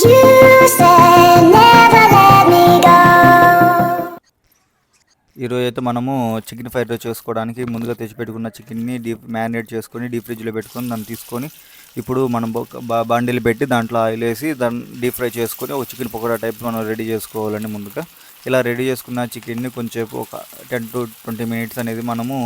You said never let me go. ఈరోజు అయితే మనము చికెన్ ఫ్రైడ్ రైస్ చేసుకోవడానికి ముందుగా తెచ్చిపెట్టుకున్న చికెన్ని మ్యారినేట్ చేసుకొని డీప్ ఫ్రిడ్జ్లో పెట్టుకొని దాన్ని తీసుకొని ఇప్పుడు మనం బాండీలు పెట్టి దాంట్లో ఆయిల్ వేసి దాన్ని డీప్ ఫ్రై చేసుకొని ఒక చికెన్ పకోడా టైప్ మనం రెడీ చేసుకోవాలండి. ముందుగా ఇలా రెడీ చేసుకున్న చికెన్ని కొంచెం ఒక 10 to 20 minutes అనేది మనము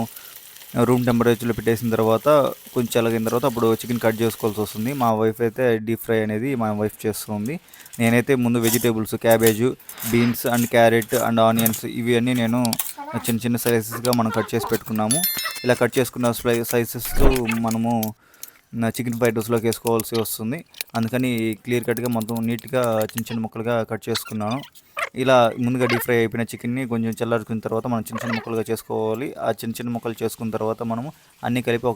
రూమ్ టెంపరేచర్లో పెట్టేసిన తర్వాత కొంచెం చల్లగిన తర్వాత అప్పుడు చికెన్ కట్ చేసుకోవాల్సి వస్తుంది. మా వైఫ్ అయితే డీప్ ఫ్రై అనేది మా వైఫ్ చేస్తుంది. నేనైతే ముందు vegetables cabbage, beans and carrot and onions ఇవి అన్నీ నేను చిన్న చిన్న సైజెస్గా మనం కట్ చేసి పెట్టుకున్నాము. ఇలా కట్ చేసుకున్న సైజెస్ మనము చికెన్ ఫ్రైడ్ రైస్లోకి వేసుకోవాల్సి వస్తుంది. అందుకని క్లియర్ కట్గా మొత్తం నీట్గా చిన్న చిన్న ముక్కలుగా కట్ చేసుకున్నాను. ఇలా ముందుగా డీప్ ఫ్రై అయిపోయిన చికెన్ని కొంచెం చల్లారుకున్న తర్వాత మనం చిన్న చిన్న ముక్కలుగా చేసుకోవాలి. ఆ చిన్న చిన్న ముక్కలు చేసుకున్న తర్వాత మనము అన్నీ కలిపి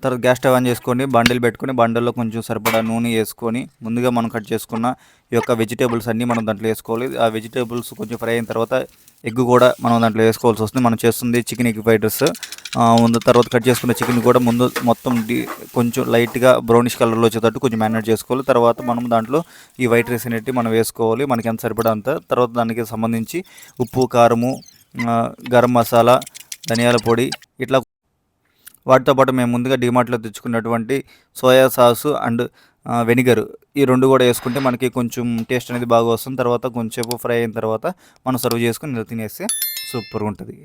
తర్వాత గ్యాస్ స్టవ్ ఆన్ చేసుకొని బండిల్ పెట్టుకొని బండిల్లో కొంచెం సరిపడా నూనె వేసుకొని ముందుగా మనం కట్ చేసుకున్న ఈ యొక్క వెజిటేబుల్స్ అన్నీ మనం దాంట్లో వేసుకోవాలి. ఆ వెజిటేబుల్స్ కొంచెం ఫ్రై అయిన తర్వాత ఎగ్ కూడా మనం దాంట్లో వేసుకోవాల్సి వస్తుంది. మనం చేస్తుంది చికెన్ ఎగ్ ఫ్రైడ్ రైస్. ముందు తర్వాత కట్ చేసుకున్న చికెన్ కూడా ముందు మొత్తం కొంచెం లైట్గా బ్రౌనిష్ కలర్లో వచ్చేటట్టు కొంచెం మ్యారినేట్ చేసుకోవాలి. తర్వాత మనం దాంట్లో ఈ వైట్ రైస్ అనేవి మనం వేసుకోవాలి మనకి ఎంత సరిపడా అంత. తర్వాత దానికి సంబంధించి ఉప్పు, కారము, గరం మసాలా, ధనియాల పొడి ఇట్లా వాటితో పాటు మేము ముందుగా డిమార్ట్లో తెచ్చుకున్నటువంటి సోయా సాసు అండ్ వెనిగర్ ఈ రెండు కూడా వేసుకుంటే మనకి కొంచెం టేస్ట్ అనేది బాగా వస్తుంది. తర్వాత కొంచెంసేపు ఫ్రై అయిన తర్వాత మనం సర్వ్ చేసుకుని తినేస్తే సూపర్గా ఉంటుంది.